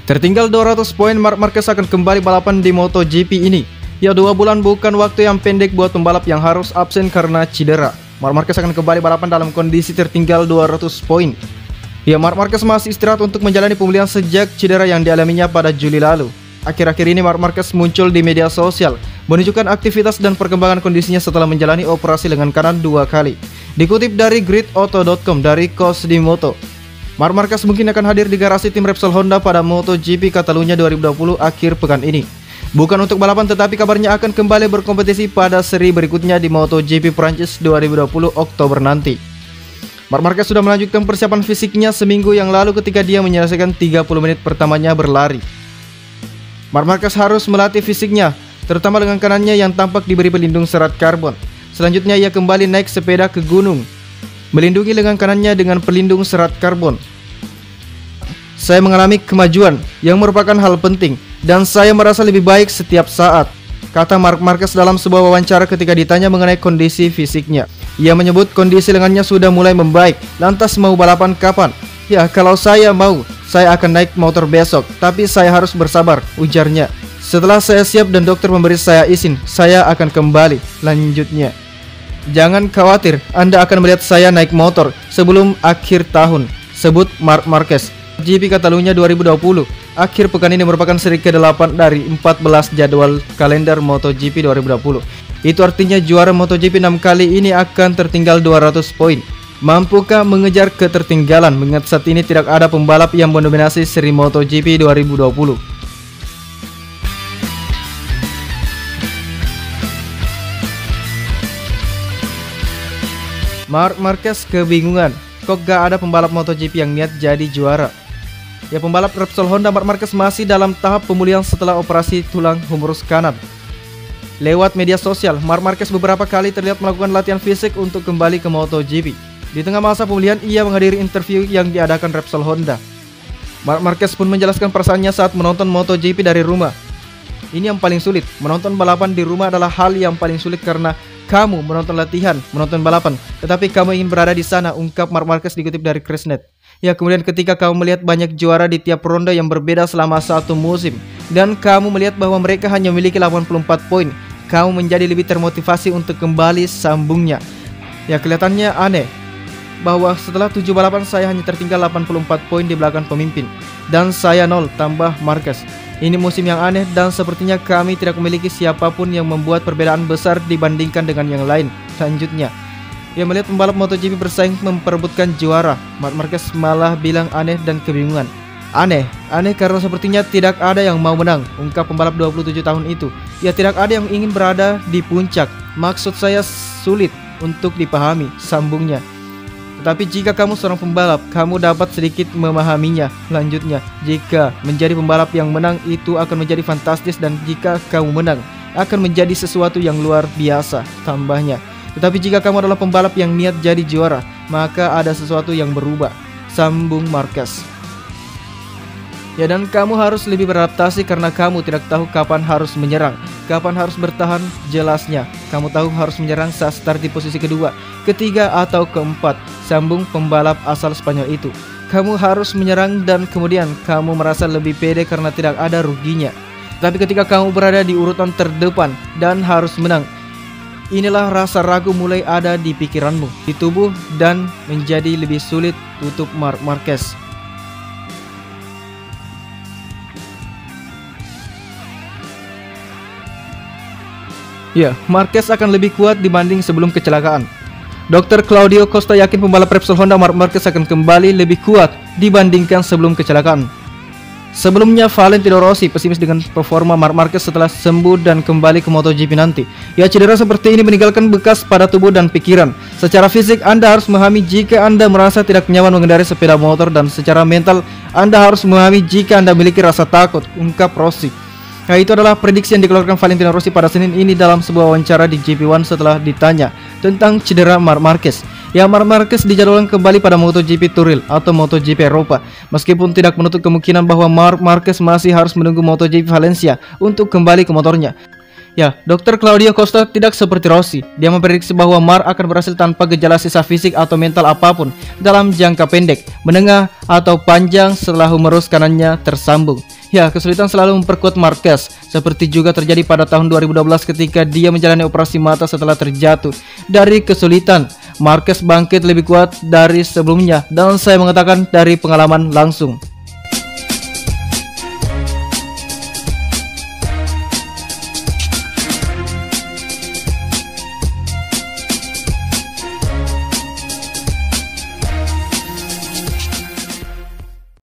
Tertinggal 200 poin, Marc Marquez akan kembali balapan di MotoGP ini. Ya, 2 bulan bukan waktu yang pendek buat pembalap yang harus absen karena cedera. Marc Marquez akan kembali balapan dalam kondisi tertinggal 200 poin. Ya, Marc Marquez masih istirahat untuk menjalani pemulihan sejak cedera yang dialaminya pada Juli lalu. Akhir-akhir ini Marc Marquez muncul di media sosial menunjukkan aktivitas dan perkembangan kondisinya setelah menjalani operasi lengan kanan 2 kali. Dikutip dari gridauto.com dari Cosdimoto, Marc Marquez mungkin akan hadir di garasi tim Repsol Honda pada MotoGP Catalunya 2020 akhir pekan ini. Bukan untuk balapan, tetapi kabarnya akan kembali berkompetisi pada seri berikutnya di MotoGP Prancis 2020 Oktober nanti. Marc Marquez sudah melanjutkan persiapan fisiknya seminggu yang lalu ketika dia menyelesaikan 30 menit pertamanya berlari. Marc Marquez harus melatih fisiknya, terutama lengan kanannya yang tampak diberi pelindung serat karbon. Selanjutnya ia kembali naik sepeda ke gunung, melindungi lengan kanannya dengan pelindung serat karbon. Saya mengalami kemajuan yang merupakan hal penting dan saya merasa lebih baik setiap saat, kata Marc Marquez dalam sebuah wawancara ketika ditanya mengenai kondisi fisiknya. Ia menyebut kondisi lengannya sudah mulai membaik. Lantas mau balapan kapan? Ya, kalau saya mau, saya akan naik motor besok, tapi saya harus bersabar, ujarnya. Setelah saya siap dan dokter memberi saya izin, saya akan kembali, lanjutnya. Jangan khawatir, Anda akan melihat saya naik motor sebelum akhir tahun, sebut Marc Marquez. GP Catalunya 2020 akhir pekan ini merupakan seri ke-8 dari 14 jadwal kalender MotoGP 2020. Itu artinya juara MotoGP 6 kali ini akan tertinggal 200 poin. Mampukah mengejar ketertinggalan mengingat saat ini tidak ada pembalap yang mendominasi seri MotoGP 2020? Marc Marquez kebingungan, kok gak ada pembalap MotoGP yang niat jadi juara? Ya, pembalap Repsol Honda Marc Marquez masih dalam tahap pemulihan setelah operasi tulang humerus kanan. Lewat media sosial, Marc Marquez beberapa kali terlihat melakukan latihan fisik untuk kembali ke MotoGP. Di tengah masa pemulihan, ia menghadiri interview yang diadakan Repsol Honda. Marc Marquez pun menjelaskan perasaannya saat menonton MotoGP dari rumah. Ini yang paling sulit, menonton balapan di rumah adalah hal yang paling sulit karena kamu menonton latihan, menonton balapan, tetapi kamu ingin berada di sana, ungkap Marc Marquez dikutip dari Crashnet. Ya, kemudian ketika kamu melihat banyak juara di tiap ronde yang berbeda selama satu musim, dan kamu melihat bahwa mereka hanya memiliki 84 poin, kamu menjadi lebih termotivasi untuk kembali, sambungnya. Ya, kelihatannya aneh bahwa setelah 7 balapan saya hanya tertinggal 84 poin di belakang pemimpin, dan saya 0, tambah Marquez. Ini musim yang aneh dan sepertinya kami tidak memiliki siapapun yang membuat perbedaan besar dibandingkan dengan yang lain, lanjutnya. Ia melihat pembalap MotoGP bersaing memperebutkan juara. Marc Marquez malah bilang aneh dan kebingungan. Aneh karena sepertinya tidak ada yang mau menang, ungkap pembalap 27 tahun itu. Ya, tidak ada yang ingin berada di puncak. Maksud saya sulit untuk dipahami, sambungnya. Tetapi jika kamu seorang pembalap, kamu dapat sedikit memahaminya, lanjutnya. Jika menjadi pembalap yang menang itu akan menjadi fantastis, dan jika kamu menang akan menjadi sesuatu yang luar biasa, tambahnya. Tetapi jika kamu adalah pembalap yang niat jadi juara, maka ada sesuatu yang berubah, sambung Marquez. Ya, dan kamu harus lebih beradaptasi karena kamu tidak tahu kapan harus menyerang, kapan harus bertahan, jelasnya. Kamu tahu harus menyerang saat start di posisi kedua, ketiga, atau keempat, sambung pembalap asal Spanyol itu. Kamu harus menyerang dan kemudian kamu merasa lebih pede karena tidak ada ruginya. Tapi ketika kamu berada di urutan terdepan dan harus menang, inilah rasa ragu mulai ada di pikiranmu, di tubuh, dan menjadi lebih sulit, tutup Marc Marquez. Ya, Marquez akan lebih kuat dibanding sebelum kecelakaan. Dr. Claudio Costa yakin pembalap Repsol Honda Marc Marquez akan kembali lebih kuat dibandingkan sebelum kecelakaan. Sebelumnya, Valentino Rossi pesimis dengan performa Marc Marquez setelah sembuh dan kembali ke MotoGP nanti. Ya, cedera seperti ini meninggalkan bekas pada tubuh dan pikiran. Secara fisik, Anda harus memahami jika Anda merasa tidak nyaman mengendarai sepeda motor, dan secara mental, Anda harus memahami jika Anda memiliki rasa takut, ungkap Rossi. Nah, itu adalah prediksi yang dikeluarkan Valentino Rossi pada Senin ini dalam sebuah wawancara di GP1 setelah ditanya tentang cedera Marc Marquez. Ya, Marc Marquez dijadwalkan kembali pada MotoGP Turil atau MotoGP Eropa, meskipun tidak menutup kemungkinan bahwa Marc Marquez masih harus menunggu MotoGP Valencia untuk kembali ke motornya. Ya, Dr. Claudio Costa tidak seperti Rossi. Dia memprediksi bahwa Mar akan berhasil tanpa gejala sisa fisik atau mental apapun dalam jangka pendek, menengah, atau panjang setelah humerus kanannya tersambung. Ya, kesulitan selalu memperkuat Marquez, seperti juga terjadi pada tahun 2012 ketika dia menjalani operasi mata setelah terjatuh. Dari kesulitan, Marquez bangkit lebih kuat dari sebelumnya, dan saya mengatakan dari pengalaman langsung.